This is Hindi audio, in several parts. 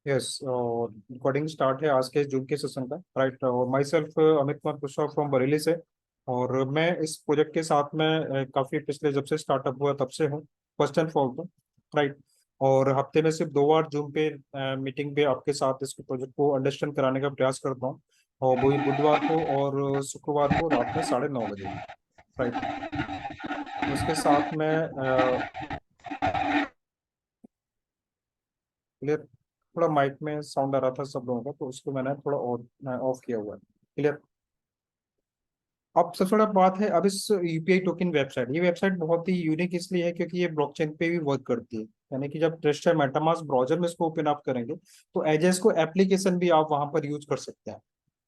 यस, रिकॉर्डिंग स्टार्ट है आज के जून के सेशन का। राइट, और my self Amit Kumar Kushwaha from Bareilly से। और मैं इस प्रोजेक्ट के साथ में काफी पिछले जब से स्टार्टअप हुआ तब से हूँ, फर्स्ट एंड फॉरमोस्ट। राइट। और हफ्ते में सिर्फ 2 बार जूम पे मीटिंग पे आपके साथ इस प्रोजेक्ट को अंडरस्टैंड कराने का प्रयास करता हूँ। और वही बुधवार को और शुक्रवार को रात में 9:30 बजे। राइट। उसके साथ में क्लियर, थोड़ा माइक में साउंड आ रहा था सब लोगों का, तो उसको मैंने थोड़ा ऑफ किया हुआ है। क्लियर। अब सबसे बड़ा बात है, अब इस यूपीआई टोकन वेबसाइट, ये वेबसाइट बहुत ही यूनिक इसलिए है क्योंकि ये ब्लॉकचेन पे भी वर्क करती है। यानी कि जब ट्रस्ट है मेटामास्क ब्राउजर में इसको ओपन अप करेंगे तो एज इसको एप्लीकेशन भी आप वहां पर यूज कर सकते हैं।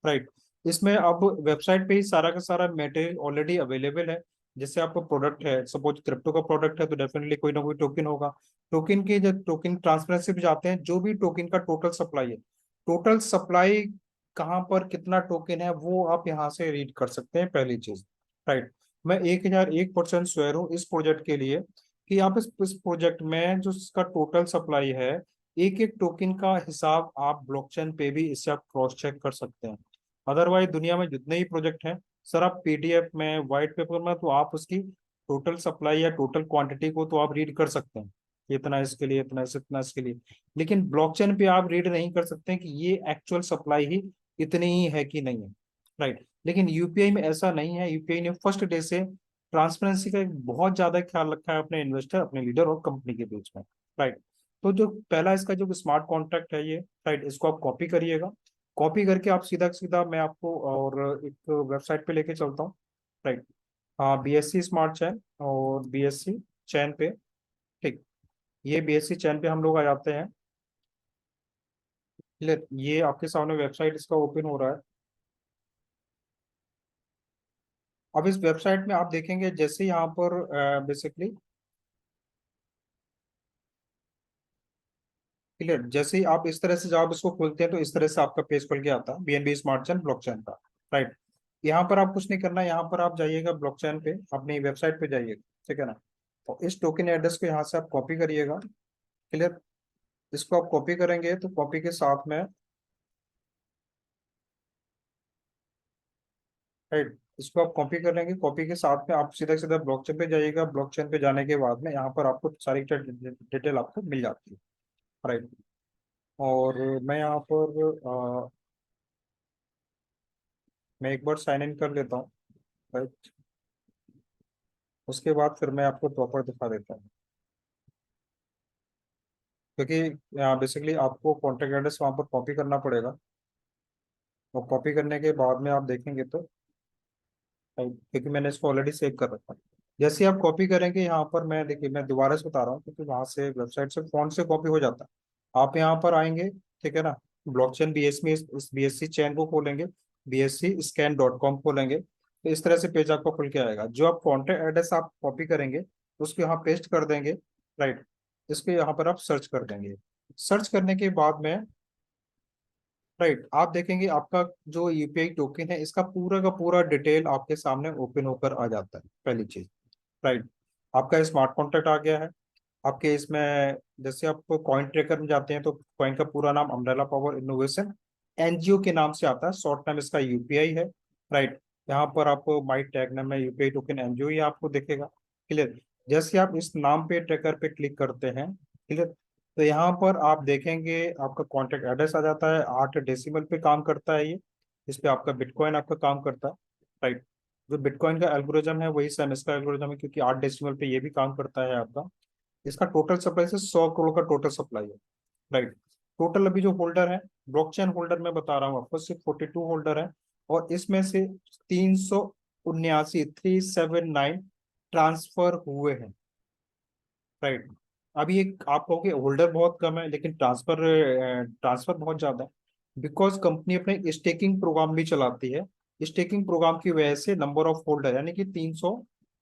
राइट। इसमें अब वेबसाइट पे ही सारा का सारा मटेरियल ऑलरेडी अवेलेबल है। जैसे आपका प्रोडक्ट है, सपोज क्रिप्टो का प्रोडक्ट है, तो डेफिनेटली कोई ना कोई टोकन होगा। टोकन के जब टोकन ट्रांसपेरेंसी पे जाते हैं, जो भी टोकन का टोटल सप्लाई है, टोटल सप्लाई कहाँ पर कितना टोकन है वो आप यहाँ से रीड कर सकते हैं, पहली चीज। राइट। मैं 1001% श्योर हूँ इस प्रोजेक्ट के लिए कि आप इस प्रोजेक्ट में जो इसका टोटल सप्लाई है, एक एक टोकन का हिसाब आप ब्लॉकचेन पे भी इससे आप क्रॉस चेक कर सकते हैं। अदरवाइज दुनिया में जितने ही प्रोजेक्ट हैं सर, आप पीडीएफ में व्हाइट पेपर में तो आप उसकी टोटल सप्लाई या टोटल क्वांटिटी को तो आप रीड कर सकते हैं, इतना इसके लिए, इतना इसके लिए। लेकिन ब्लॉकचेन पे आप रीड नहीं कर सकते कि ये एक्चुअल सप्लाई ही इतनी ही है कि नहीं है। राइट। लेकिन यूपीआई में ऐसा नहीं है। यूपीआई ने फर्स्ट डे से ट्रांसपेरेंसी का एक बहुत ज्यादा ख्याल रखा है अपने इन्वेस्टर, अपने लीडर और कंपनी के बीच में। राइट। तो जो पहला इसका जो स्मार्ट कॉन्ट्रैक्ट है ये, राइट, इसको आप कॉपी करिएगा। कॉपी करके आप सीधा सीधा मैं आपको और एक वेबसाइट पे लेके चलता हूँ। राइट। हाँ, बीएससी स्मार्ट चैन और बीएससी चैन पे। ठीक। ये बीएससी चैन पे हम लोग आ जाते हैं। क्लियर, ये आपके सामने वेबसाइट इसका ओपन हो रहा है। अब इस वेबसाइट में आप देखेंगे जैसे यहाँ पर बेसिकली, क्लियर, जैसे ही आप इस तरह से जब आप इसको खोलते हैं तो इस तरह से आपका पेज खुल के आता है बीएनबी स्मार्ट चेन ब्लॉकचेन का। राइट। यहाँ पर आप कुछ नहीं करना है, यहाँ पर आप जाइएगा ब्लॉकचेन पे, अपनी वेबसाइट पे जाइएगा। ठीक है ना। तो इस टोकन एड्रेस को यहाँ से आप कॉपी करिएगा। क्लियर। इसको आप कॉपी करेंगे तो कॉपी के साथ में, राइट, इसको आप कॉपी कर लेंगे। कॉपी के साथ में आप सीधा सीधा ब्लॉकचेन पे जाइएगा। ब्लॉकचेन पे जाने के बाद में यहाँ पर आपको सारी डिटेल आपको मिल जाती है। राइट। और मैं यहाँ पर मैं एक बार साइन इन कर लेता हूँ। राइट। उसके बाद फिर मैं आपको प्रॉपर दिखा देता हूँ, क्योंकि बेसिकली आपको कॉन्टेक्ट एड्रेस वहाँ पर कॉपी करना पड़ेगा। और कॉपी करने के बाद में आप देखेंगे तो, क्योंकि मैंने इसको ऑलरेडी सेव कर रखा है। जैसे ही आप कॉपी करेंगे यहाँ पर, मैं देखिए मैं दोबारा से बता रहा हूँ क्योंकि वहाँ से वेबसाइट से फॉन्ट से कॉपी हो जाता है। आप यहाँ पर आएंगे, ठीक है ना, ब्लॉकचेन बीएस में इस बीएससी चैन को खोलेंगे, BSC-scan.com खोलेंगे, तो इस तरह से पेज आपको खुल के आएगा। जो आप कॉन्टेक्ट एड्रेस आप कॉपी करेंगे उसको यहाँ पेस्ट कर देंगे। राइट। इसको यहाँ पर आप सर्च कर देंगे। सर्च करने के बाद में, राइट, आप देखेंगे आपका जो यूपीआई टोकन है इसका पूरा डिटेल आपके सामने ओपन होकर आ जाता है, पहली चीज। राइट। आपका स्मार्ट कॉन्ट्रैक्ट आ गया है। आपके इसमें जैसे आप कॉइन ट्रेकर में जाते हैं तो कॉइन का पूरा नाम अम्ब्रेला पावर इनोवेशन एनजीओ के नाम से आता है, शॉर्ट नाम इसका यूपीआई है। राइट। यहाँ पर आपको माई टैग नाम में यूपीआई टोकन एनजीओ ही आपको दिखेगा। क्लियर। जैसे आप इस नाम पे ट्रेकर पे क्लिक करते हैं, क्लियर, तो यहाँ पर आप देखेंगे आपका कॉन्टेक्ट एड्रेस आ जाता है। 8 डेसिमल पे काम करता है ये। इस पे आपका बिटकॉइन आपका काम करता है। राइट। जो बिटकॉइन का एल्गोरिथम है वही सेम इसका एल्गोरिथम है, क्योंकि 8 डेसिमल पे ये भी काम करता है आपका। इसका टोटल सप्लाई से 100 करोड़ का टोटल सप्लाई है। राइट। टोटल अभी जो होल्डर है, ब्लॉकचेन होल्डर मैं बता रहा हूँ आपको, सिर्फ 42 होल्डर है। और इसमें से 379 ट्रांसफर हुए हैं। राइट। अभी एक आप कहोगे होल्डर बहुत कम है लेकिन ट्रांसफर ट्रांसफर बहुत ज्यादा है, बिकॉज कंपनी अपने स्टेकिंग प्रोग्राम भी चलाती है। स्टेकिंग प्रोग्राम की वजह से नंबर ऑफ होल्डर यानी कि 300,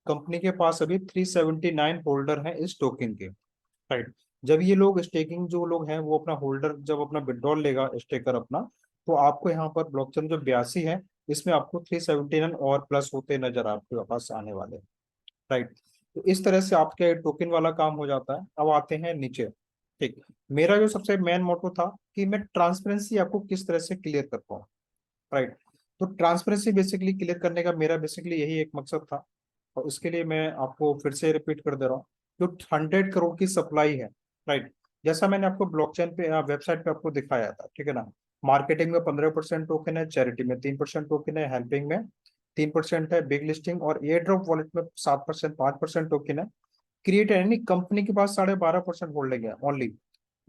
कंपनी के पास अभी 379 होल्डर हैं इस टोकन के। राइट। जब ये लोग स्टेकिंग जो लोग हैं वो अपना होल्डर जब अपना विड्रॉल लेगा स्टेकर अपना, तो आपको यहाँ पर ब्लॉकचेन जो 82 है इसमें आपको 379 और प्लस होते नजर आपके पास आने वाले। राइट। तो इस तरह से आपके टोकन वाला काम हो जाता है। अब आते हैं नीचे। ठीक। मेरा जो सबसे मेन मोटो था कि मैं ट्रांसपेरेंसी आपको किस तरह से क्लियर कर पाऊँ, राइट। तो ट्रांसपेरेंसी बेसिकली क्लियर करने का मेरा बेसिकली यही एक मकसद था। और उसके लिए मैं आपको फिर से रिपीट कर दे रहा हूँ, जो 100 करोड़ की सप्लाई है, राइट। जैसा मैंने आपको ब्लॉकचेन पे वेबसाइट पे आपको दिखाया था, ठीक है ना। मार्केटिंग में 15% टोकन है, चैरिटी में 3% टोकन है, हेल्पिंग में 3% है, बिग लिस्टिंग और एयर ड्रॉप वॉलेट में 7%, 5% टोकन है। क्रिएट यानी कंपनी के पास 12.5% होल्डिंग है ओनली।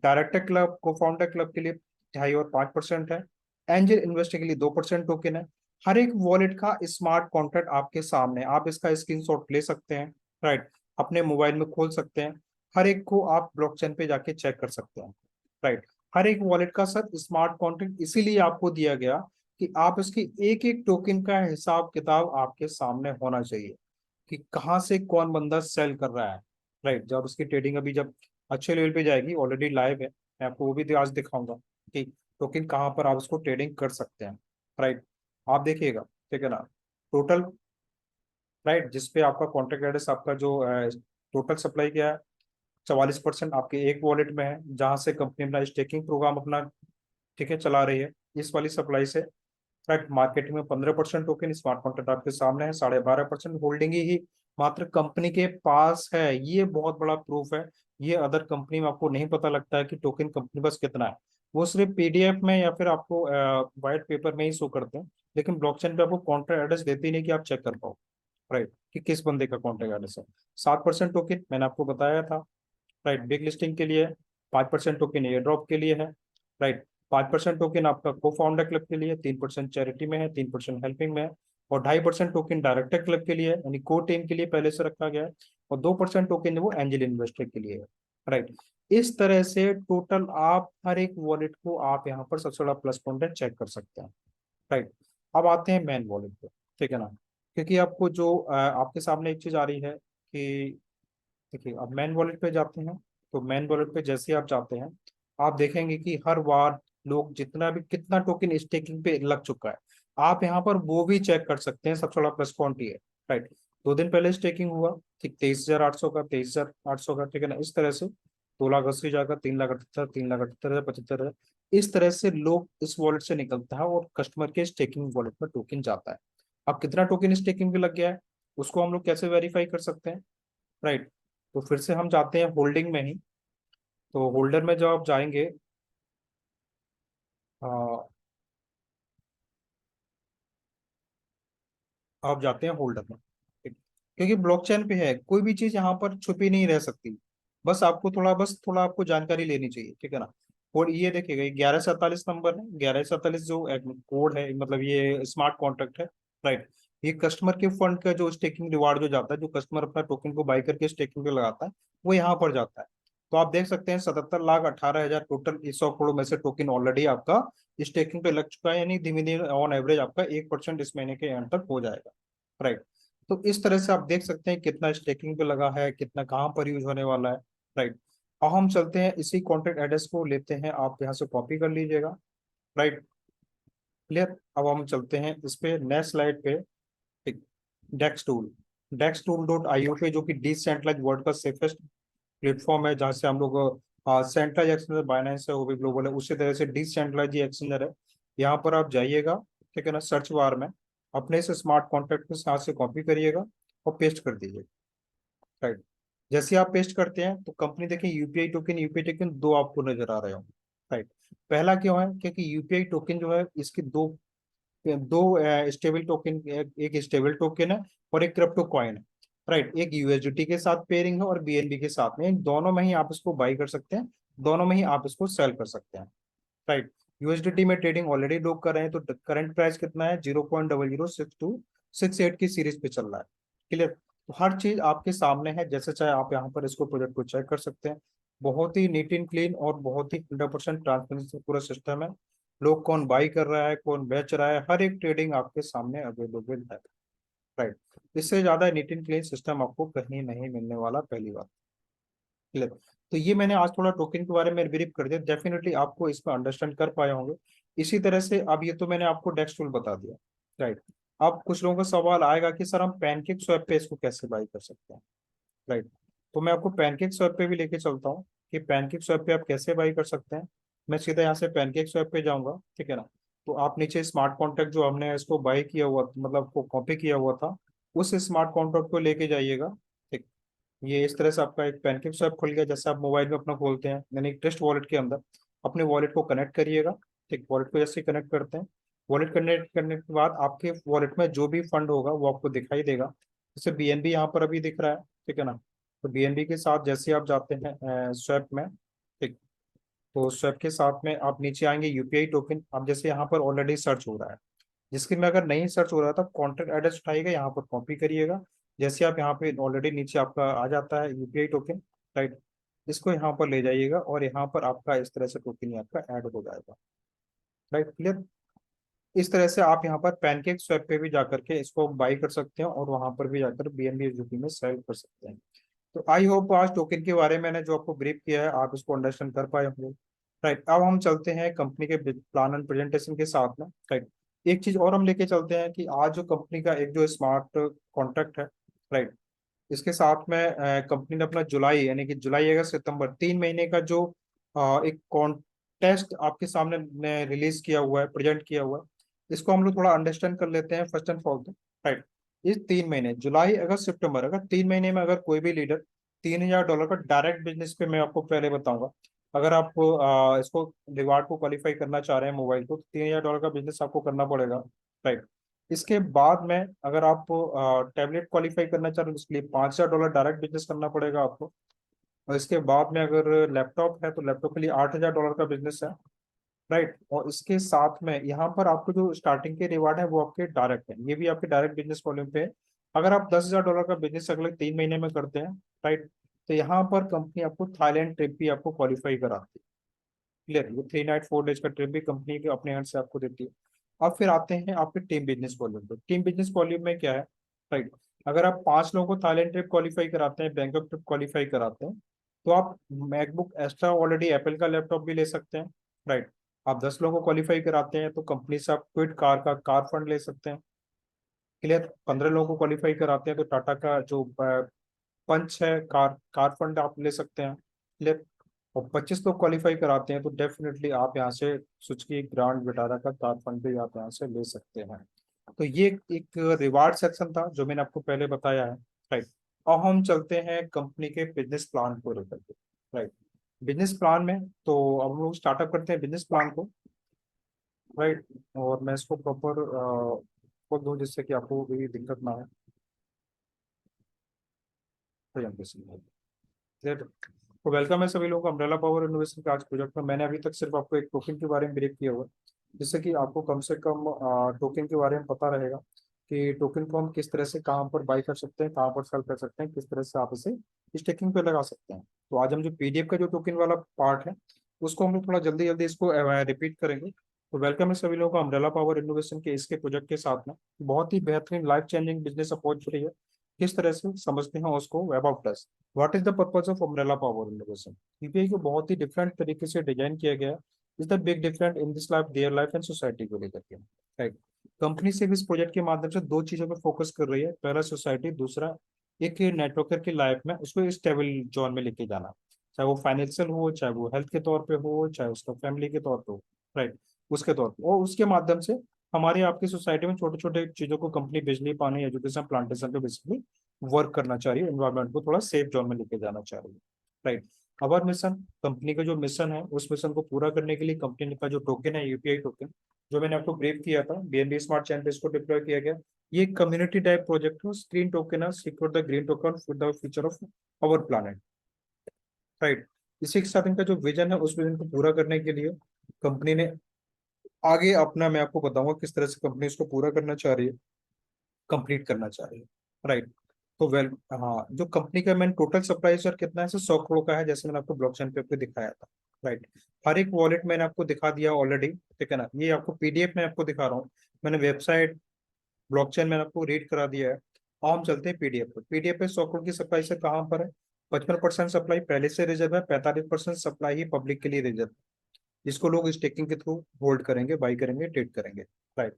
डायरेक्टर क्लब, को फाउंडर क्लब के लिए 2.5 और 5% है। एंजल इन्वेस्टर के लिए 2% टोकन है। हर एक वॉलेट का स्मार्ट कॉन्ट्रैक्ट आपके सामने है। आप इसका स्क्रीनशॉट ले सकते हैं, राइट। अपने मोबाइल में खोल सकते हैं। हर एक को आप ब्लॉकचेन पे जाके चेक कर सकते हैं, राइट। हर एक वॉलेट का सर स्मार्ट कॉन्ट्रैक्ट इसीलिए आपको दिया गया कि आप इसकी एक एक टोकन का हिसाब किताब आपके सामने होना चाहिए कि कहाँ से कौन बंदा सेल कर रहा है, राइट। जब उसकी ट्रेडिंग अभी जब अच्छे लेवल पे जाएगी, ऑलरेडी लाइव है, मैं आपको वो भी आज दिखाऊंगा कि टोकन कहाँ पर आप उसको ट्रेडिंग कर सकते हैं, राइट। आप देखिएगा, ठीक है ना। टोटल, राइट, जिसपे आपका कॉन्ट्रैक्ट एड्रेस आपका जो टोटल सप्लाई क्या है, 44% आपके एक वॉलेट में है, जहां से कंपनी अपना स्टेकिंग प्रोग्राम अपना, ठीक है, चला रही है इस वाली सप्लाई से, राइट। मार्केटिंग में 15% टोकन, स्मार्ट कॉन्ट्रैक्ट आपके सामने है, 12.5% होल्डिंग ही मात्र कंपनी के पास है। ये बहुत बड़ा प्रूफ है। ये अदर कंपनी में आपको नहीं पता लगता है कि टोकन कंपनी पास कितना है। वो सिर्फ पीडीएफ में या फिर आपको व्हाइट पेपर में ही शो करते हैं, लेकिन ब्लॉकचेन पे आपको कॉन्ट्रैक्ट एड्रेस देते ही नहीं कि आप चेक कर पाओ, राइट, कि किस बंदे का कॉन्ट्रैक्ट एड्रेस है। 7% टोकन मैंने आपको बताया था, राइट, बिग लिस्टिंग के लिए। 5% टोकन एयर ड्रॉप के लिए है, राइट। 5% टोकन आपका को फाउंडर क्लब के लिए, 3% चैरिटी में है, 3% हेल्पिंग में है, और 2.5% टोकन डायरेक्टर क्लब के लिए यानी को टीम के लिए पहले से रखा गया है, और 2% टोकन वो एंजल इन्वेस्टर के लिए है, राइट। इस तरह से टोटल आप हर एक वॉलेट को आप यहाँ पर सबसे बड़ा प्लस पॉइंट है, चेक कर सकते हैं, राइट। अब आते हैं मेन वॉलेट पे, ठीक है ना। क्योंकि आपको जो आपके सामने एक चीज आ रही है कि, देखिए, अब मेन वॉलेट पे जाते हैं। तो मेन वॉलेट पे जैसे ही आप जाते हैं, आप देखेंगे कि हर बार लोग जितना भी कितना टोकन स्टेकिंग पे लग चुका है, आप यहाँ पर वो भी चेक कर सकते हैं। सबसे बड़ा प्लस पॉइंट ये है, राइट। 2 दिन पहले स्टेकिंग हुआ, ठीक, 23,800 का, 23,800 का, ठीक है ना। इस तरह से 2 लाख 80 हजार का, 3 लाख 78, 3 लाख 78 हजार, 75 हजार, इस तरह से लोग इस वॉलेट से निकलता है और कस्टमर के स्टेकिंग वॉलेट में टोकन जाता है। अब कितना टोकन स्टेकिंग पे लग गया है, उसको हम लोग कैसे वेरीफाई कर सकते हैं, राइट। तो फिर से हम जाते हैं होल्डिंग में ही। तो होल्डर में जब आप जाएंगे, आ, आप जाते हैं होल्डर में, ठीक। क्योंकि ब्लॉकचेन पे है, कोई भी चीज यहाँ पर छुपी नहीं रह सकती। बस थोड़ा आपको जानकारी लेनी चाहिए, ठीक है ना। और ये देखिएगा, 1147 नंबर है, 1147 जो कोड है, मतलब ये स्मार्ट कॉन्ट्रैक्ट है, राइट। ये कस्टमर के फंड का जो स्टेकिंग रिवार्ड जो जाता है, जो कस्टमर अपना टोकन को बाई करके स्टेकिंग पे लगाता है, वो यहाँ पर जाता है। तो आप देख सकते हैं 77,18,000 टोटल, इस 100 करोड़ में से टोकन ऑलरेडी आपका स्टेकिंग पे लग चुका है, यानी धीमे धीमे ऑन एवरेज आपका 1% इस महीने के एंड तक हो जाएगा, राइट। तो इस तरह से आप देख सकते हैं कितना स्टेकिंग पे लगा है, कितना कहाँ पर यूज होने वाला है, राइट। अब हम चलते हैं, इसी कॉन्ट्रैक्ट एड्रेस को लेते हैं, आप यहाँ से कॉपी कर लीजिएगा, राइट, क्लियर। अब हम चलते हैं इस पे नेक्स्ट स्लाइड पे, एक डेक्स टूल, DEXTool.io पे, जो कि डिसेंट्रलाइज वर्ल्ड का सेफेस्ट प्लेटफॉर्म है, जहाँ से हम लोग सेंट्रलाइज एक्सचेंजर बाइनेंस है, वो भी ग्लोबल है, उसी तरह से डिसेंट्रलाइज एक्सचेंजर है। यहाँ पर आप जाइएगा, ठीक है ना, सर्च बार में अपने से स्मार्ट कॉन्ट्रैक्ट को यहाँ से कॉपी करिएगा और पेस्ट कर दीजिएगा, राइट। जैसे आप पेस्ट करते हैं तो कंपनी, देखिए, यूपीआई टोकन दो आपको नजर आ रहे हो, राइट। पहला क्यों है, क्योंकि यूपीआई टोकन जो है, इसकी दो दो स्टेबल टोकन, एक स्टेबल टोकन है और एक क्रिप्टो कॉइन है, राइट। एक यूएसडीटी के साथ पेयरिंग है और बीएनबी के साथ में, इन दोनों में ही आप इसको बाई कर सकते हैं, दोनों में ही आप इसको सेल कर सकते हैं, राइट। यूएसडीटी में ट्रेडिंग ऑलरेडी लोग कर रहे हैं, तो करंट प्राइस कितना है, 0.006268 की सीरीज पे चल रहा है, क्लियर। तो हर चीज आपके सामने है, जैसे चाहे आप यहाँ पर इसको प्रोजेक्ट को चेक कर सकते हैं। बहुत ही नीट एंड क्लीन और बहुत ही 100% ट्रांसपेरेंसी पूरा सिस्टम है। लोग कौन बाई कर रहा है, कौन बेच रहा है, हर एक ट्रेडिंग आपके सामने अवेलेबल है, राइट। इससे ज्यादा नीट एंड क्लीन सिस्टम आपको कहीं नहीं मिलने वाला, पहली बात, क्लियर। तो ये मैंने आज थोड़ा टोकन के बारे में ब्रीफ कर दिया, डेफिनेटली आपको इसमें अंडरस्टैंड कर पाए होंगे। इसी तरह से अब ये तो मैंने आपको डेक्स टूल बता दिया, राइट। अब कुछ लोगों का सवाल आएगा कि सर हम पैनकेक स्वैप पे इसको कैसे बाई कर सकते हैं, राइट। तो मैं आपको पैनकेक स्वैप पे भी लेके चलता हूँ। कि पैनकेक स्वैप पे आप कैसे बाई कर सकते हैं। मैं सीधा यहाँ से पैनकेक स्वैप पे जाऊंगा, ठीक है ना। तो आप नीचे स्मार्ट कॉन्ट्रैक्ट जो हमने इसको बाई किया हुआ, मतलब को कॉपी किया हुआ था, उस स्मार्ट कॉन्ट्रैक्ट को लेके जाइएगा। ठीक, ये इस तरह से आपका एक पैनकेक स्वैप खुल गया, जैसे आप मोबाइल में अपना खोलते हैं, यानी ट्रस्ट वॉलेट के अंदर अपने वॉलेट को कनेक्ट करिएगा। ठीक, वॉलेट को जैसे कनेक्ट करते हैं, वॉलेट कनेक्ट करने के बाद आपके वॉलेट में जो भी फंड होगा वो आपको दिखाई देगा। जैसे बीएनबी यहाँ पर अभी दिख रहा है, ठीक है ना। तो बीएनबी के साथ जैसे आप जाते हैं स्वैप में, ठीक, तो स्वैप के साथ में आप नीचे आएंगे यूपीआई टोकन। अब जैसे यहाँ पर ऑलरेडी सर्च हो रहा है, जिसके में अगर नहीं सर्च हो रहा था, कॉन्ट्रैक्ट एड्रेस उठाइएगा, यहाँ पर कॉपी करिएगा। जैसे आप यहाँ पे ऑलरेडी नीचे आपका आ जाता है यूपीआई टोकन, राइट, इसको यहाँ पर ले जाइएगा और यहाँ पर आपका इस तरह से टोकन आपका ऐड हो जाएगा। Right, clear. इस तरह से आप यहाँ पर पैनकेक स्वैप पे भी जाकर के इसको बाई कर सकते हैं और वहां पर भी जाकर बीएनबी यूपी में सेल कर सकते हैं। तो आई होप आज टोकन के बारे में मैंने जो आपको ब्रीफ किया है आप इसको अंडरस्टैंड कर पाए होंगे। राइट, अब हम चलते हैं कंपनी के प्लान एंड प्रेजेंटेशन के साथ में। राइट, एक चीज और हम लेके चलते हैं कि आज जो कंपनी का एक जो स्मार्ट कॉन्ट्रैक्ट है, राइट, इसके साथ में कंपनी ने अपना जुलाई, यानी कि जुलाई अगस्त सितंबर 3 महीने का जो एक कॉन्टेस्ट आपके सामने रिलीज किया हुआ है, प्रेजेंट किया हुआ है, इसको हम लोग थोड़ा अंडरस्टैंड कर लेते हैं फर्स्ट एंड फॉरमोस्ट। राइट, इस 3 महीने जुलाई अगस्त सितंबर, अगर 3 महीने में अगर कोई भी लीडर $3,000 का डायरेक्ट बिजनेस पे, मैं आपको पहले बताऊंगा, अगर आप इसको रिवार्ड को क्वालिफाई करना चाह रहे हैं मोबाइल को, तो $3,000 का बिजनेस आपको करना पड़ेगा। राइट, इसके बाद में अगर आप टैबलेट क्वालिफाई करना चाह रहे हैं तो उसके लिए $5,000 डायरेक्ट बिजनेस करना पड़ेगा आपको। और इसके बाद में अगर लैपटॉप है तो लैपटॉप के लिए $8,000 का बिजनेस है। राइट, और इसके साथ में यहाँ पर आपको जो स्टार्टिंग के रिवार्ड है वो आपके डायरेक्ट है, ये भी आपके डायरेक्ट बिजनेस वॉल्यूम पे है। अगर आप $10,000 का बिजनेस अगले 3 महीने में करते हैं, राइट, तो यहाँ पर कंपनी आपको थाईलैंड ट्रिप भी आपको क्वालिफाई कराती है। क्लियर, ये 3 नाइट 4 डेज का ट्रिप भी कंपनी के अपने हैंड से आपको देती है। अब फिर आते हैं आपके टीम बिजनेस वॉल्यूम पे। टीम बिजनेस वॉल्यूम में क्या है, राइट, अगर आप 5 लोगों को थाईलैंड ट्रिप क्वालिफाई कराते हैं, बैंकॉक ट्रिप क्वालिफाई कराते हैं, तो आप मैकबुक एक्स्ट्रा ऑलरेडी एप्पल का लैपटॉप भी ले सकते हैं। राइट, आप 10 लोगों को क्वालिफाई कराते हैं तो कंपनी से आप क्विड कार का कार फंड ले सकते हैं। क्लियर, 15 लोगों को क्वालिफाई कराते हैं तो टाटा का जो पंच है, कार कार फंड आप ले सकते हैं। क्लियर, और 25 लोग क्वालिफाई कराते हैं तो डेफिनेटली आप यहाँ से सुजुकी ग्रैंड विटारा का कार फंड भी आप यहाँ से ले सकते हैं। तो ये एक रिवार्ड सेक्शन था जो मैंने आपको पहले बताया है। राइट, और हम चलते हैं कंपनी के बिजनेस प्लान को लेकर के। राइट, बिजनेस प्लान में तो अब हम लोग स्टार्टअप करते हैं बिजनेस प्लान को। राइट, और मैं इसको प्रॉपर खोल दूँ जिससे कि आपको भी दिक्कत ना हो। तो वेलकम है सभी लोगों को अम्ब्रेला पावर इनोवेशन के आज प्रोजेक्ट में। मैंने अभी तक सिर्फ आपको एक टोकन के बारे में ब्रीफ किया हुआ है, जिससे कि आपको कम से कम टोकन के बारे में पता रहेगा कि टोकन को हम किस तरह से कहाँ पर बाई कर सकते हैं, कहाँ पर सेल कर सकते हैं, किस तरह से आप इसे स्टेकिंग पे लगा सकते हैं। तो आज हम जो पीडीएफ का जो टोकन वाला पार्ट है उसको हम लोग थोड़ा जल्दी जल्दी इसको रिपीट करेंगे। तो वेलकम है सभी लोगों को अम्ब्रेला पावर इनोवेशन के इसके प्रोजेक्ट के साथ में। बहुत ही बेहतरीन लाइफ चेंजिंग बिजनेस अपॉर्चुनिटी है, किस तरह से समझते हैं उसको। Web of plus, what is the purpose of umbrella power innovation. UPI को बहुत ही डिफरेंट तरीके से डिजाइन किया गया है। Is the big different in this life, their life and society को लेकर के। राइट, कंपनी से भी इस प्रोजेक्ट के माध्यम से दो चीजों पर फोकस कर रही है, पहला सोसाइटी, दूसरा एक नेटवर्कर की लाइफ में उसको स्टेबल जोन में लेके जाना, चाहे वो फाइनेंशियल हो, चाहे वो हेल्थ के तौर पे हो, चाहे उसका फैमिली के तौर पे हो। राइट, उसके तौर पे, और उसके माध्यम से हमारी आपकी सोसाइटी में छोटे छोटे चीजों को कंपनी, बिजली, पानी, एजुकेशन, प्लांटेशन पे बेसिकली वर्क करना चाह रही है, एनवायरमेंट को थोड़ा सेफ जोन में लेके जाना चाह रही है। राइट, अवर मिशन, कंपनी का जो मिशन है उस मिशन को पूरा करने के लिए कंपनी का जो टोकन है यूपीआई टोकन, जो मैंने आपको ब्रीफ किया था, बीएनबी स्मार्ट चैन पे इसको डिप्लॉय किया गया। ये कम्युनिटी टाइप प्रोजेक्ट है, स्क्रीन टोकन है, secure the green token with the future of our planet. Right, इसी के साथ इनका जो विजन है उस विजन को पूरा करने के लिए कंपनी ने आगे अपना, मैं आपको बताऊंगा किस तरह से कंपनी इसको पूरा करना चाह रही है, कंप्लीट करना चाह रही है। राइट, तो वेल, हाँ, जो कंपनी का मैंने टोटल सप्लाई सर कितना है सर, 100 करोड़ का है, जैसे मैंने आपको ब्लॉकचेन पे आपको दिखाया था। राइट, हर एक वॉलेट मैंने आपको दिखा दिया ऑलरेडी, ठीक है ना। ये आपको पीडीएफ में आपको दिखा रहा हूँ, मैंने वेबसाइट, ब्लॉकचेन मैंने आपको रीड करा दिया है। और हम चलते हैं पीडीएफ पे। पीडीएफ पे 100 करोड़ की सप्लाई से कहाँ पर है, 55% सप्लाई पहले से रिजर्व है, 45% सप्लाई ही पब्लिक के लिए रिजर्व, जिसको लोग स्टेकिंग के थ्रू होल्ड करेंगे, बाई करेंगे, ट्रेड करेंगे। राइट,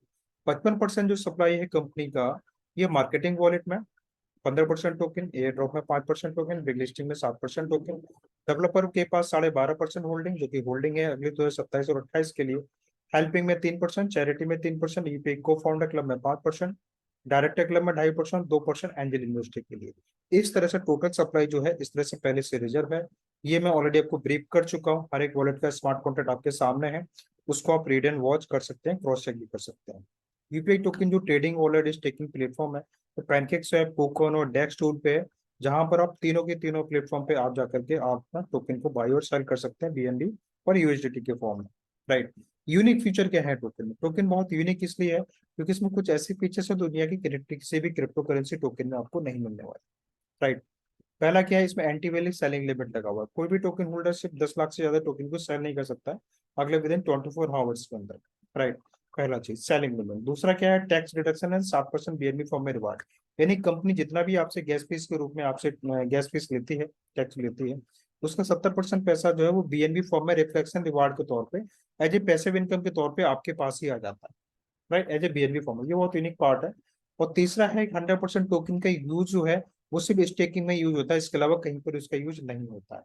55% जो सप्लाई है कंपनी का, ये मार्केटिंग वॉलेट में, 15% टोकन, एयर ड्रॉप में 5% टोकन, बिग लिस्टिंग में 7% टोकन। डेवलपर के पास 12.5% होल्डिंग, जो कि होल्डिंग है अगले 2027 और 28 के लिए। हेल्पिंग में 3%, चैरिटी में 3%, यूपीआई को फाउंडर क्लब में 5%, डायरेक्टर क्लब में 2.5%, 2% एंजल इन्वेस्टर के लिए। इस तरह से टोटल सप्लाई जो है इस तरह से पहले से रिजर्व है। ये मैं ऑलरेडी आपको ब्रीफ कर चुका हूँ। हर एक वॉलेट का स्मार्ट कॉन्ट्रैक्ट आपके सामने है, उसको आप रीड एंड वॉच कर सकते हैं, क्रॉस चेक भी कर सकते हैं। यूपीआई टोकन जो ट्रेडिंग वॉलेट स्टेकिंग प्लेटफॉर्म है, तो पैनकेक स्वैप, पोकॉन और डेक्स टूल पे है, जहां पर आप तीनों के तीनों प्लेटफॉर्म पे आप जाकर के आप अपना टोकन को बाय और सेल कर सकते हैं बीएनबी और यूएसडीटी के फॉर्म में। राइट। यूनिक फीचर क्या है टोकन में? टोकन बहुत यूनिक इसलिए है क्योंकि इसमें कुछ ऐसे फीचर्स है दुनिया की किसी भी क्रिप्टो करेंसी टोकन में आपको नहीं मिलने वाले। राइट। पहला क्या है, इसमें एंटी वैलिड सेलिंग लिमिट लगा हुआ है। कोई भी टोकन होल्डर सिर्फ 10 लाख से ज्यादा टोकन को सेल नहीं कर सकता है अगले विद इन 24 आवर्स के अंदर। राइट। पहला चीज सेलिंग लिमिट। दूसरा क्या है, टैक्स डिडक्शन है 7% बीएनबी फॉर्म में रिवार्ड। यानी कंपनी जितना भी आपसे गैस फीस के रूप में आपसे गैस फीस लेती है, टैक्स लेती है, उसका 70% पैसा जो है वो बीएनबी फॉर्म में रिफ्लेक्शन रिवार्ड के तौर पे एज ए पैसिव इनकम के तौर पे आपके पास ही आ जाता है। Right, as a BNB form, ये बहुत यूनिक पार्ट है। और तीसरा है 100% टोकन का यूज जो है वो सिर्फ स्टेकिंग में यूज होता है, इसके अलावा कहीं पर उसका यूज नहीं होता है।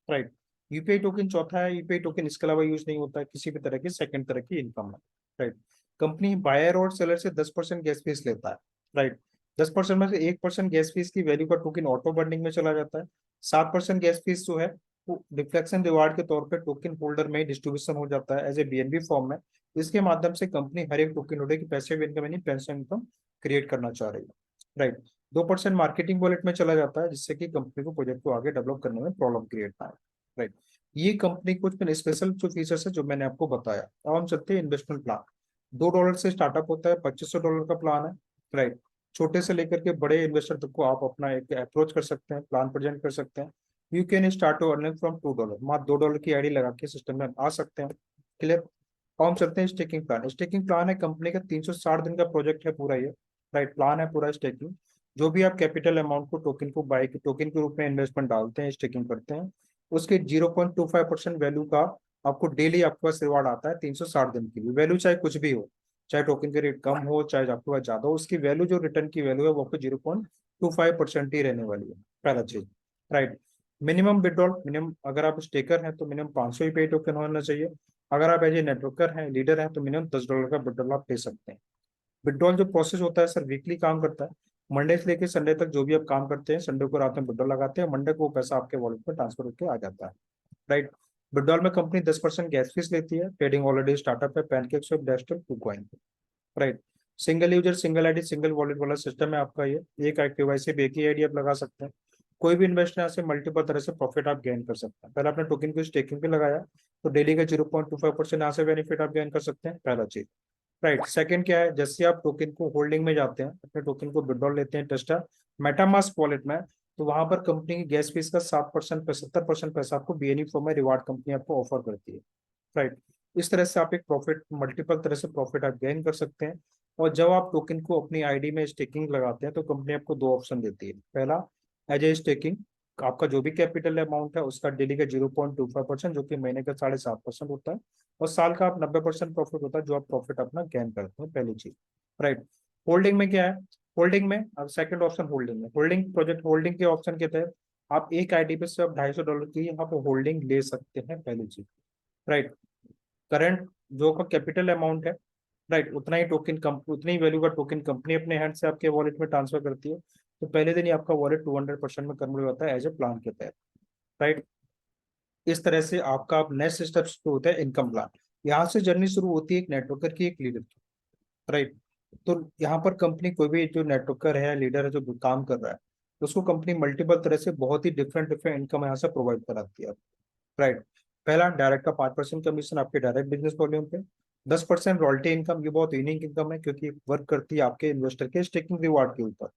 राइट। यूपीआई टोकन चौथा है, यूपीआई टोकन इसके अलावा यूज नहीं होता है किसी भी तरह की सेकंड तरह की इनकम में। राइट। कंपनी बायर और सेलर से 10% गैस फीस लेता है। राइट। 10% में से 1% गैस फीस की वैल्यू का टोकन ऑटो बर्निंग में चला जाता है। 7% गैस फीस जो है वो रिफ्लेक्शन रिवार्ड के तौर पे टोकन होल्डर में डिस्ट्रीब्यूशन हो जाता है एज ए बीएनबी फॉर्म में। इसके माध्यम से कंपनी हर एक टोकन होल्डर की पैसिव इनकम यानी पेंशन इनकम क्रिएट करना चाह रही है। राइट। 2% मार्केटिंग वॉलेट में चला जाता है जिससे कि कंपनी को प्रोजेक्ट को आगे डेवलप करने में प्रॉब्लम क्रिएट ना है। राइट। ये कंपनी कुछ स्पेशल जो फीचर्स है जो मैंने आपको बताया। अब हम चलते हैं इन्वेस्टमेंट प्लान। $2 से स्टार्टअप होता है, $2500 का प्लान है। राइट। छोटे से लेकर के बड़े इन्वेस्टर तक को आप अपना एक अप्रोच कर सकते हैं, प्लान प्रेजेंट कर सकते हैं। You can start to earning from $2, मात्र $2 की आईडी लगा के सिस्टम में आ सकते हैं। क्लियर। हम चलते हैं स्टेकिंग प्लान। स्टेकिंग प्लान है कंपनी का 360 दिन का प्रोजेक्ट है पूरा ये। राइट, प्लान है पूरा स्टेकिंग। जो भी आप कैपिटल अमाउंट को टोकन को बाय टोकन के रूप में इन्वेस्टमेंट डालते हैं, स्टेकिंग करते हैं, उसके 0.25% वैल्यू का आपको डेली आपके पास रिवार्ड आता है 360 दिन के लिए। वैल्यू चाहे कुछ भी हो, चाहे टोकन के रेट कम हो चाहे आपके पास ज्यादा हो, उसकी वैल्यू जो रिटर्न की वैल्यू है वो आपको 0.25% ही रहने वाली है। पहला चीज। राइट। मिनिमम विड्रॉल, मिनिमम अगर आप स्टेकर हैं तो मिनिमम 500 ही पे टोकन होना चाहिए। अगर आप एज ए नेटवर्कर हैं, लीडर हैं, तो मिनिमम $10 का विड्रॉल आप दे सकते हैं। विड्रॉल जो प्रोसेस होता है सर वीकली काम करता है। मंडे से लेकर संडे तक जो भी आप काम करते हैं, संडे को रात में विड्रॉल लगाते हैं, मंडे को वो पैसा आपके वॉलेट में ट्रांसफर होकर आ जाता है। राइट। विड्रॉल में कंपनी 10% गैस फीस लेती है। ट्रेडिंग ऑलरेडी स्टार्टअप है, पैनकेक स्वैप, डेस्टल, KuCoin। Right. Single user single ID single wallet वाला सिस्टम है आपका ये। एक केवाईसी पे एक ही आईडी आप लगा सकते हैं। कोई भी इन्वेस्टर यहाँ से मल्टीपल तरह से प्रॉफिट आप गेन कर सकते हैं। पहले आपने टोकन को स्टेकिंग पे लगाया तो डेली का 0.25% यहाँ से बेनिफिट आप गेन कर सकते हैं, पहला चीज। राइट। सेकंड क्या है, जैसे आप टोकन को होल्डिंग में जाते हैं, अपने टोकन को विड्रॉल लेते हैं टेस्टा मेटामास्क वॉलेट में, तो वहां पर कंपनी की गैस फीस का 7% 70% पैसा आपको बीएनई फॉर्म में रिवार्ड कंपनी आपको ऑफर करती है। राइट। इस तरह से आप एक प्रॉफिट मल्टीपल तरह से प्रॉफिट आप गेन कर सकते हैं। और जब आप टोकन को अपनी आईडी में स्टेकिंग लगाते हैं तो कंपनी आपको दो ऑप्शन देती है। पहला, एज ए स्टेकिंग, आपका जो भी कैपिटल अमाउंट है उसका डेली का 0.25% जो कि महीने का 7.5% होता है, और साल का आप 90% प्रॉफिट होता है जो आप प्रॉफिट अपना गेन करते हैं, पहली चीज। राइट। होल्डिंग में क्या है, होल्डिंग में अब सेकंड ऑप्शन होल्डिंग में, होल्डिंग प्रोजेक्ट होल्डिंग के ऑप्शन के तहत आप एक आईडी पे से आप $250 की यहाँ पे होल्डिंग ले सकते हैं, पहली चीज। राइट। करंट जो का कैपिटल अमाउंट है, राइट, उतना ही टोकन उतनी ही वैल्यू का टोकन कंपनी अपने हैंड से आपके वॉलेट में ट्रांसफर करती है। तो पहले दिन ही आपका वॉलेट 200% में कन्वर्ट होता है एज ए प्लान के तहत। राइट। इस तरह से आपका नेक्स्ट स्टेप शुरू होता है इनकम प्लान। यहाँ से जर्नी शुरू होती है एक नेटवर्कर की, एक लीडर की। राइट। तो यहाँ पर कंपनी कोई भी जो नेटवर्कर है, लीडर है, जो काम कर रहा है, तो उसको कंपनी मल्टीपल तरह से बहुत ही डिफरेंट डिफरेंट इनकम यहाँ से प्रोवाइड कराती है। राइट। पहला, डायरेक्ट का 5% कमीशन आपके डायरेक्ट बिजनेस वॉल्यूम पे। 10% रॉयल्टी इनकम, ये बहुत यूनिक इनकम है क्योंकि वर्क करती है आपके इन्वेस्टर के स्टेकिंग रिवार्ड के ऊपर।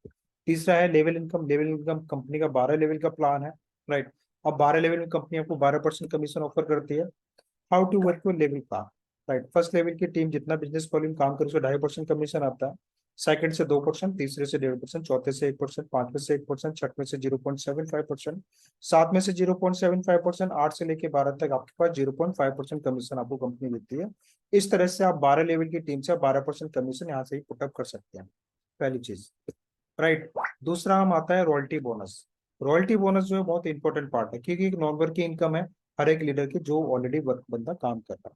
तीसरा है level income. Level income company का 12 लेवल का प्लान है। राइट। अब 12 लेवल में कंपनी आपको 12% कमीशन ऑफर करती है। How to work your level plan. Right. First level की टीम जितना बिजनेस वॉल्यूम काम करे उसको 2.5% कमीशन आता है। सेकंड से 2%, तीसरे से 1.5%, चौथे से 1%, पांचवें से 1%, छठवें से 0.75%, सातवें से 0.75%, 8 से लेके 12 तक आपके पास 0.5% कमीशन आपको कंपनी देती है। इस तरह से आप 12 लेवल की टीम से 12% कमीशन यहाँ से ही पुटअप कर सकते हैं, पहली चीज। राइट। दूसरा हम आता है रॉयल्टी बोनस। रॉयल्टी बोनस जो है बहुत इंपॉर्टेंट पार्ट है, क्योंकि एक नॉन वर्किंग इनकम है हर एक लीडर की जो ऑलरेडी वर्क बंदा काम कर रहा है,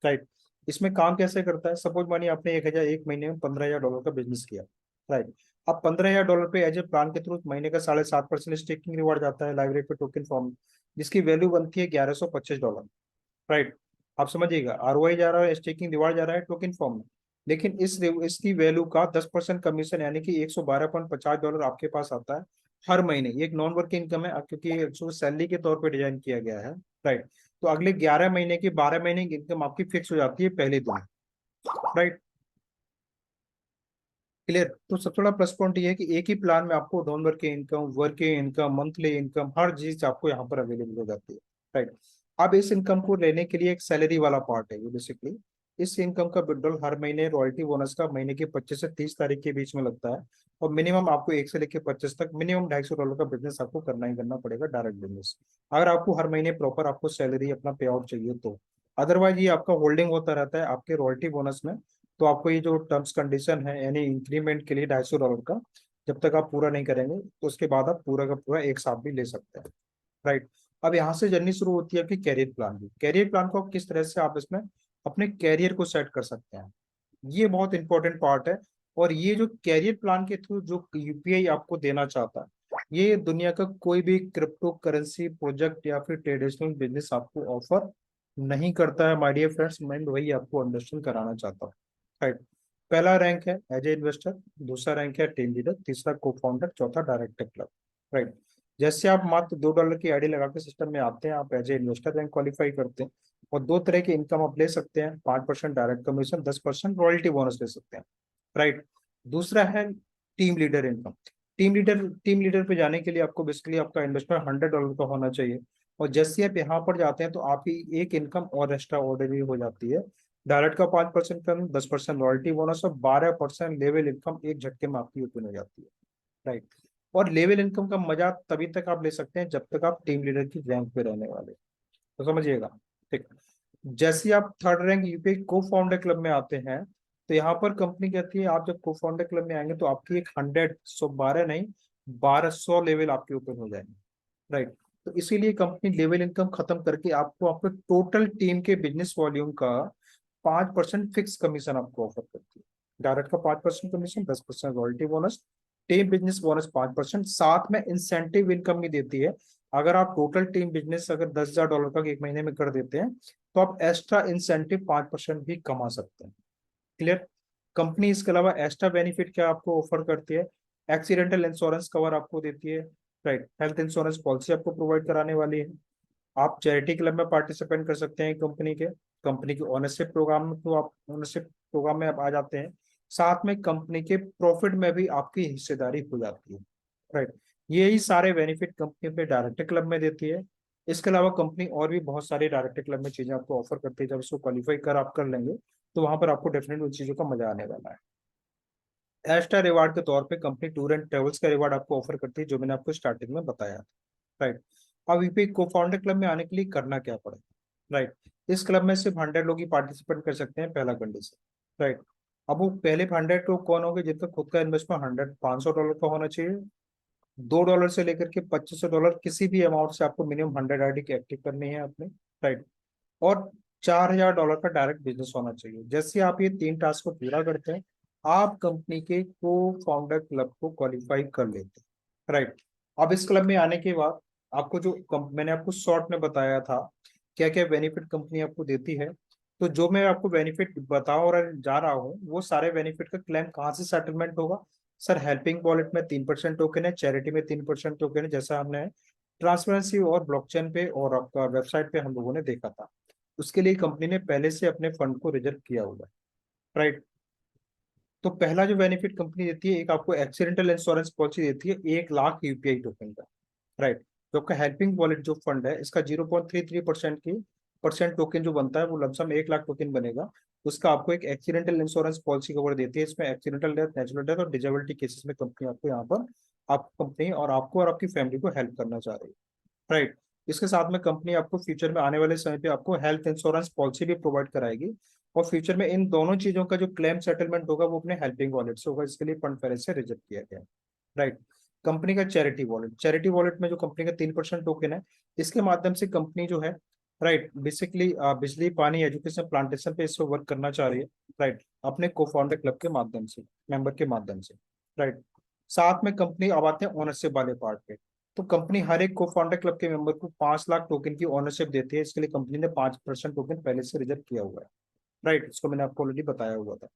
राइट। इसमें काम कैसे करता है, सपोज मानिए आपने 1,000 एक महीने में $15,000 का बिजनेस किया, राइट। अब $15,000 पे एज ए प्लान के थ्रू महीने का 7.5% स्टेकिंग रिवार्ड जाता है लाइब्रेरी पे टोकन फॉर्म में, जिसकी वैल्यू बनती है $1,125, राइट। आप समझिएगा, आरओआई जा रहा है, स्टेकिंग रिवार्ड जा रहा है टोकन फॉर्म में, लेकिन इसकी वैल्यू का 10% कमीशन यानी कि $112.50 आपके पास आता है हर महीने। ये एक नॉन वर्किंग इनकम है, क्योंकि इसको सैलरी के तौर पे डिजाइन किया गया है, राइट। तो अगले 11 महीने की 12 महीने की इनकम आपकी फिक्स हो जाती है पहले दिन, राइट। क्लियर। तो सबसे बड़ा प्लस पॉइंट ये है कि एक ही प्लान में आपको non working income, working income, monthly income, हर चीज आपको यहाँ पर अवेलेबल हो जाती है, राइट। अब इस इनकम को लेने के लिए एक सैलरी वाला पार्ट है ये बेसिकली। इस इनकम का विड्रॉल हर महीने रॉयल्टी बोनस का महीने की 25 से 30 तारीख के बीच में लगता है, और मिनिमम आपको 1 से लेकर 25 तक मिनिमम $250 का बिजनेस आपको करना ही करना पड़ेगा, डायरेक्ट बिजनेस, अगर आपको हर महीने प्रॉपर आपको सैलरी अपना पे आउट चाहिए तो। अदरवाइज ये आपका होल्डिंग होता रहता है आपके रॉयल्टी बोनस में। तो आपको ये जो टर्म्स कंडीशन है यानी इंक्रीमेंट के लिए $250 का, जब तक आप पूरा नहीं करेंगे तो उसके बाद आप पूरा का पूरा एक साथ भी ले सकते हैं, राइट। अब यहाँ से जर्नी शुरू होती है आपकी कैरियर प्लान की। कैरियर प्लान को किस तरह से आप इसमें अपने कैरियर को सेट कर सकते हैं, ये बहुत इंपॉर्टेंट पार्ट है। और ये जो कैरियर प्लान के थ्रू जो यूपीआई आपको देना चाहता है, ये दुनिया का कोई भी क्रिप्टो करेंसी प्रोजेक्ट या फिर ट्रेडिशनल बिजनेस आपको ऑफर नहीं करता है माय डियर फ्रेंड्स। मैं वही आपको अंडरस्टैंड कराना चाहता हूँ, राइट। पहला रैंक है एज ए इन्वेस्टर, दूसरा रैंक है टीम लीडर, तीसरा को फाउंडर, चौथा डायरेक्टर क्लब, राइट। जैसे आप मात्र $2 की आईडी लगा के सिस्टम में आते हैं, आप as a investor rank qualify करते हैं, और दो तरह की इनकम आप ले सकते हैं, 5% डायरेक्ट कमीशन, 10% रॉयल्टी बोनस ले सकते हैं, राइट। दूसरा है team leader income. Team leader पे जाने के लिए आपको बेसिकली आपका इन्वेस्टमेंट $100 का होना चाहिए, और जैसे आप यहाँ पर जाते हैं तो आपकी एक इनकम और एक्स्ट्रा ऑर्डिनरी हो जाती है। डायरेक्ट का 5% कम, 10% रॉयल्टी बोनस और 12% लेवल इनकम एक झटके में आपकी ओपन हो जाती है, राइट। और लेवल इनकम का मजा तभी तक आप ले सकते हैं जब तक आप टीम लीडर की रैंक पे रहने वाले, तो समझिएगा, ठीक। जैसे ही आप थर्ड रैंक यूपीआई को फाउंडर क्लब में आते हैं, तो यहाँ पर कंपनी कहती है आप जब को फाउंडर क्लब में आएंगे तो आपकी एक 100 नहीं 1200 लेवल आपके ऊपर हो जाएंगे, राइट। तो इसीलिए कंपनी लेवल इनकम खत्म करके आपको आपके टोटल टीम के बिजनेस वॉल्यूम का 5% फिक्स कमीशन आपको ऑफर करती है। डायरेक्ट का 5% commission, 10% royalty bonus, team business bonus 5%, साथ में इंसेंटिव इनकम भी देती है। अगर आप टोटल टीम बिजनेस अगर $10,000 का एक महीने में कर देते हैं तो आप एक्स्ट्रा इंसेंटिव 5% भी कमा सकते हैं, क्लियर। कंपनी इसके अलावा एक्स्ट्रा बेनिफिट क्या आपको ऑफर करती है, एक्सीडेंटल इंश्योरेंस कवर आपको देती है, राइट। हेल्थ इंश्योरेंस पॉलिसी आपको प्रोवाइड कराने वाली है। आप चैरिटी क्लब में पार्टिसिपेट कर सकते हैं कंपनी के ओनरशिप प्रोग्राम में, तो आप ओनरशिप प्रोग्राम में आप आ जाते हैं। साथ में कंपनी के प्रॉफिट में भी आपकी हिस्सेदारी हो जाती है, राइट। यही सारे बेनिफिट कंपनी पे डायरेक्टर क्लब में देती है। इसके अलावा कंपनी और भी बहुत सारे डायरेक्टर क्लब में चीजें आपको ऑफर करती है, जब इसको क्वालिफाई कर आप कर लेंगे तो वहां पर आपको डेफिनेटली उन चीजों का मजा आने वाला है। एक्स्ट्रा रिवार्ड के तौर पे कंपनी टूर एंड ट्रेवल्स का रिवार्ड आपको ऑफर करती है, जो मैंने आपको स्टार्टिंग में बताया, राइट। अब यूपी को फाउंडर क्लब में आने के लिए करना क्या पड़ेगा, राइट। इस क्लब में सिर्फ 100 लोग ही पार्टिसिपेट कर सकते हैं, पहला कंडीशन, राइट। अब वो पहले 100 लोग कौन होंगे जिनका खुद का इन्वेस्टमेंट $100 का होना चाहिए। $2 से लेकर के $2500 किसी भी अमाउंट से आपको मिनिमम 100 आईडी की एक्टिव करनी है आपने, राइट। और $4000 का डायरेक्ट बिजनेस होना चाहिए। जैसे आप ये तीन टास्क को पूरा करते हैं, आप कंपनी के को फाउंडर क्लब को क्वालिफाई कर लेते हैं, राइट। अब इस क्लब में आने के बाद आपको जो मैंने आपको शॉर्ट में बताया था क्या क्या बेनिफिट कंपनी आपको देती है, तो जो मैं आपको बेनिफिट बता और जा रहा हूँ वो सारे बेनिफिट का क्लेम कहाँ से सेटलमेंट होगा। सर हेल्पिंग वॉलेट में 3% टोकन है, चैरिटी में 3% टोकन है, जैसा हमने ट्रांसपेरेंसी और ब्लॉकचेन पे और आपका वेबसाइट पे हम लोगों ने देखा था। उसके लिए कंपनी ने पहले से अपने फंड को रिजर्व किया हुआ है, राइट। तो पहला जो बेनिफिट कंपनी देती है, एक आपको एक्सीडेंटल इंश्योरेंस पॉलिसी देती है 1 लाख यूपीआई टोकन का, राइट। तो आपका हेल्पिंग वॉलेट जो फंड है इसका 0.33% की परसेंट टोकन जो बनता है वो लमसम 1 लाख टोकन बनेगा। उसका आपको एक एक्सीडेंटल इंश्योरेंस पॉलिसी कवर देती है। इसमें एक्सीडेंटल डेथ, नेचुरल डेथ और डिजेबिलिटी केसेस में कंपनी आपको यहाँ पर आप कंपनी और आपको और आपकी फैमिली को हेल्प करना चाह रही है, राइट। इसके साथ में कंपनी आपको फ्यूचर में आने वाले समय पे आपको हेल्थ इंश्योरेंस पॉलिसी भी प्रोवाइड कराएगी, और फ्यूचर में इन दोनों चीजों का जो क्लेम सेटलमेंट होगा वो अपने हेल्पिंग वॉलेट से होगा। इसके लिए फंड पहले से रिजर्व किया गया है, राइट। कंपनी का चैरिटी वॉलेट में जो कंपनी का 3% टोकन है, इसके माध्यम से कंपनी जो है, राइट, बेसिकली बिजली पानी एजुकेशन प्लांटेशन पे इसको वर्क करना चाह रही है, राइट, अपने को फाउंडर क्लब के माध्यम से, मेंबर के माध्यम से, राइट। साथ में कंपनी अब आते हैं ओनरशिप वाले पार्ट पे। तो कंपनी हर एक को फाउंडर क्लब के मेंबर को 5 लाख टोकन की ओनरशिप देती है। इसके लिए कंपनी ने 5% टोकन पहले से रिजर्व किया हुआ है, राइट। इसको मैंने आपको ऑलरेडी बताया हुआ था।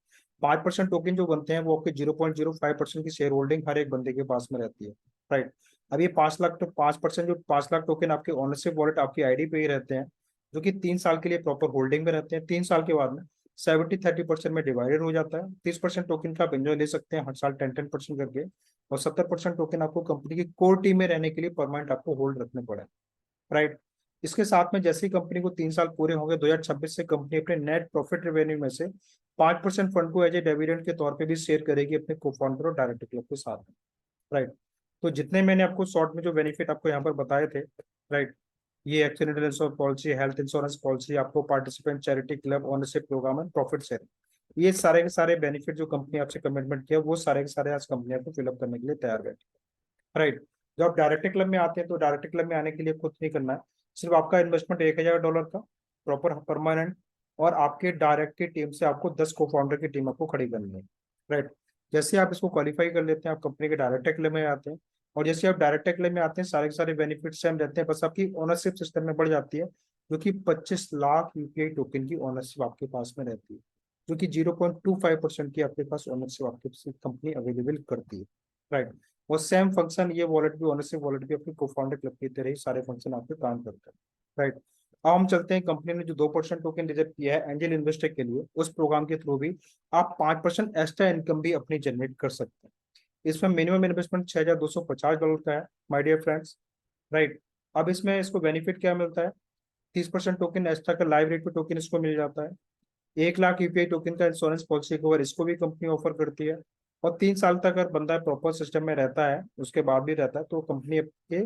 5% टोकन जो बनते हैं वो आपके 0.05% की शेयर होल्डिंग हर एक बंदे के पास में रहती है, राइट। अब ये 5 लाख तो 5% जो 5 लाख टोकन आपके ओनरशिप वॉलेट आपकी आईडी पे ही रहते हैं, जो कि 3 साल के लिए प्रॉपर होल्डिंग में रहते हैं। 3 साल के बाद में 70-30% में डिवाइडेड हो जाता है। 30% टोकन का आप एंजॉय ले सकते हैं हर साल 10-10% करके, और 70% टोकन आपको कंपनी की कोर टीम में रहने के लिए परमानेंट आपको होल्ड रखने पड़े, राइट। इसके साथ में जैसे ही कंपनी को 3 साल पूरे होंगे 2026 से कंपनी अपने नेट प्रॉफिट रेवेन्यू में से 5% फंड को एज ए डिविडेंड के तौर पे भी शेयर करेगी अपने को फाउंडर और डायरेक्टर क्लब के साथ में, राइट। तो जितने मैंने आपको शॉर्ट में जो बेनिफिट आपको यहाँ पर बताए थे, राइट, ये accidental insurance policy, health insurance policy, आपको participant charity club ownership program and profit sharing, ये सारे के सारे बेनिफिट जो कंपनी आपसे कमिटमेंट किया वो सारे के सारे आज कंपनी आपको फिलअप करने के लिए तैयार बैठी, राइट। जब आप डायरेक्टर क्लब में आते हैं तो डायरेक्टर क्लब में आने के लिए कुछ नहीं करना है, सिर्फ आपका इन्वेस्टमेंट $1,000 का प्रॉपर परमानेंट, और आपके डायरेक्ट की टीम से आपको 10 को फाउंडर की टीम आपको खड़ी करनी है, राइट। जैसे आप इसको क्वालिफाई कर लेते हैं आप कंपनी के डायरेक्टर क्लब में आते हैं, और जैसे आप डायरेक्टर क्लब में आते हैं सारे के सारे बेनिफिट सेम रहते हैं, बस आपकी ओनरशिप सिस्टम में बढ़ जाती है, जो कि 25 लाख यूपीआई टोकन की ओनरशिप आपके पास में रहती है, जो कि 0.25% की आपके पास ओनरशिप आपकी कंपनी अवेलेबल करती है, राइट। और सेम फंक्शन ये वॉलेट भी, ओनरशिप वॉलेट भी अपनी को फाउंडर क्लब की तरह ही सारे फंक्शन आपके काम करते हैं, राइट। अब हम चलते हैं कंपनी ने जो 2% टोकन रिजर्व किया है एंजल इन्वेस्टर के लिए, उस प्रोग्राम के थ्रू भी आप 5% एक्स्ट्रा इनकम भी अपनी जनरेट कर सकते हैं। इसमें मिनिमम इन्वेस्टमेंट $6,250 का है, माय डियर फ्रेंड्स, राइट। अब इसमें इसको बेनिफिट क्या मिलता है, 30% टोकन एक्स्ट्रा का लाइव रेट पे टोकन इसको मिल जाता है। 1 लाख यूपीआई टोकन का इंश्योरेंस पॉलिसी कवर इसको भी कंपनी ऑफर करती है। और 3 साल तक अगर बंदा प्रॉपर सिस्टम में रहता है, उसके बाद भी रहता है, तो कंपनी के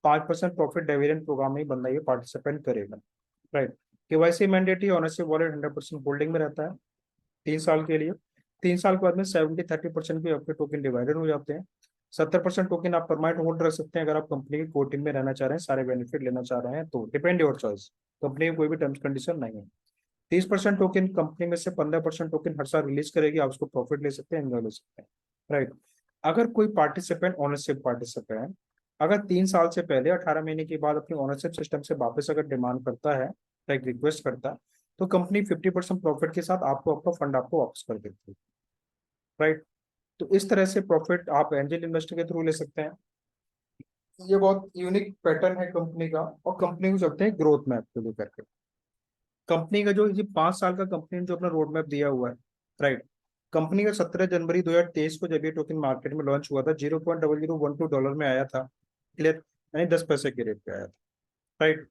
5% प्रॉफिट डिविडेंड प्रोग्राम में ही बंदा ये पार्टिसिपेट करेगा, right. KYC mandatory, ownership wallet 100% holding में रहता है 3 साल के लिए। 3 साल के बाद में 70-30% भी आपके टोकन डिवाइडेड हो जाते हैं। 70% टोकन आप परमानेंट होल्ड रख सकते हैं अगर आप कंपनी की कोर टीम में रहना चाह रहे हैं, सारे बेनिफिट लेना चाह रहे हैं, तो डिपेंड योर चॉइस, कंपनी में कोई भी टर्म्स कंडीशन नहीं है। 30% टोकन कंपनी में से 15% टोकन हर साल रिलीज करेगी, आप उसको प्रॉफिट ले सकते हैं, एंजॉय ले सकते हैं, राइट। अगर कोई पार्टिसिपेंट ओनरशिप पार्टिसिपेंट अगर 3 साल से पहले 18 महीने के बाद अपनी ओनरशिप सिस्टम से वापस अगर डिमांड करता है, लाइक रिक्वेस्ट करता है, तो कंपनी 50% प्रॉफिट के साथ आपको आपका फंड आपको वापस कर देती है, राइट। तो इस तरह से प्रॉफिट आप एंजल इन्वेस्टर के थ्रू ले सकते हैं। ये बहुत यूनिक पैटर्न है कंपनी का, और कंपनी को चलते हैं ग्रोथ मैप को लेकर के। कंपनी का जो ये 5 साल का कंपनी ने जो अपना रोड मैप दिया हुआ है, राइट। कंपनी का 17 जनवरी 2023 को जब ये टोकन मार्केट में लॉन्च हुआ था, $0.0012 में आया था, क्लियर, यानी 10 पैसे के रेट पे आया था, राइट।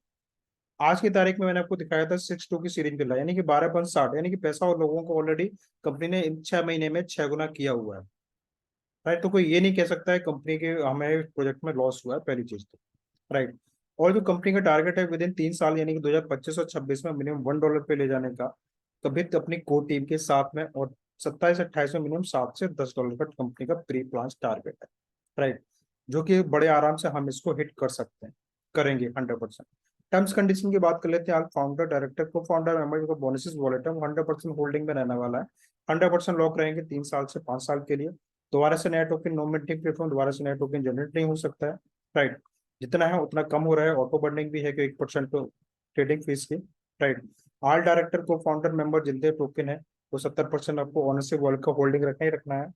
आज की तारीख में मैंने आपको दिखाया था 6-2 की सीरीज बिल, यानी कि 12.60, यानी कि पैसा और लोगों को ऑलरेडी कंपनी ने इन 6 महीने में 6 गुना किया हुआ है, राइट। तो कोई ये नहीं कह सकता है कंपनी के हमें प्रोजेक्ट में लॉस हुआ है, पहली चीज तो, राइट। और जो कंपनी का टारगेट है विद इन 3 साल यानी कि 2025 और 26 में मिनिमम $1 पे ले जाने का, कभी तो अपनी कोर टीम के साथ में, और 27-28 में मिनिमम $7 से $10 का कंपनी का प्री प्लान टारगेट है, राइट। जो कि बड़े आराम से हम इसको हिट कर सकते हैं, करेंगे 100%। टर्म्स कंडीशन की बात कर लेते हैं। आप फाउंडर डायरेक्टर को फाउंडर मेंबर को बोनसेस वॉलेट है, 100% होल्डिंग में रहने वाला है, 100% लॉक रहेंगे 3 साल से 5 साल के लिए। दोबारा से नया टोकन नो मिंटिंग प्लेटफॉर्म, दोबारा से नया टोकन जनरेट नहीं हो सकता है, राइट। जितना है उतना कम हो रहा है, ऑटो बर्निंग भी है कि 1% तो ट्रेडिंग फीस की, राइट। ऑल डायरेक्टर को फाउंडर मेंबर जितने टोकन है वो 70% आपको ऑनरशिप वॉलेट का होल्डिंग रखना ही रखना है।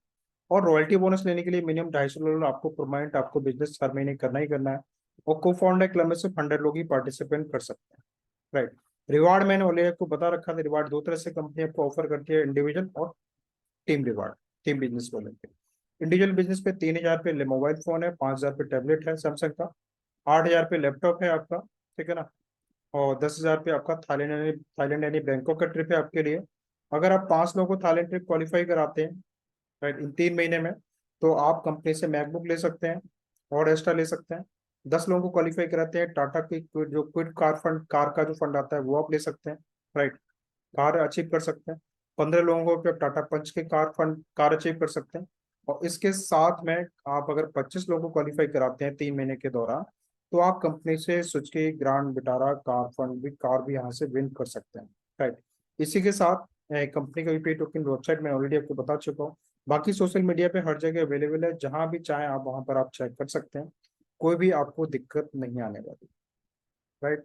और रॉयल्टी बोनस लेने के लिए मिनिमम $250 आपको परमानेंट आपको बिजनेस हर महीने करना ही करना है। और को फाउंडर क्लब में सिर्फ 100 लोग ही पार्टिसिपेट कर सकते हैं, राइट। रिवार्ड मैंने ऑलरेडी आपको बता रखा था, रिवार्ड दो तरह से कंपनी आपको ऑफर करती है, इंडिविजुअल और टीम रिवार्ड, टीम बिजनेस वाले पे। इंडिविजुअल बिजनेस पे 3,000 पे मोबाइल फोन है, 5,000 पे टैबलेट है सैमसंग का, 8,000 पे लैपटॉप है आपका, ठीक है ना, और 10,000 पे आपका थाईलैंड यानी बैंकॉक का ट्रिप है आपके लिए। अगर आप 5 लोगों को थाईलैंड ट्रिप क्वालिफाई कराते हैं, राइट, इन 3 महीने में, तो आप कंपनी से मैकबुक ले सकते हैं और एक्स्ट्रा ले सकते हैं। 10 लोगों को क्वालिफाई कराते हैं, टाटा की जो क्विड कार फंड, कार का जो फंड आता है वो आप ले सकते हैं, राइट, कार अचीव कर सकते हैं। 15 लोगों को टाटा पंच के कार फंड कार अचीव कर सकते हैं। और इसके साथ में आप अगर 25 लोगों को क्वालिफाई कराते हैं 3 महीने के दौरान, तो आप कंपनी से सुजुकी ग्रैंड विटारा कार भी यहाँ से विन कर सकते हैं। राइट। इसी के साथ कंपनी का यूपीआई टोकन वेबसाइट मैं ऑलरेडी आपको बता चुका हूँ। बाकी सोशल मीडिया पे हर जगह अवेलेबल है, जहां भी चाहे आप वहां पर आप चेक कर सकते हैं, कोई भी आपको दिक्कत नहीं आने वाली। राइट।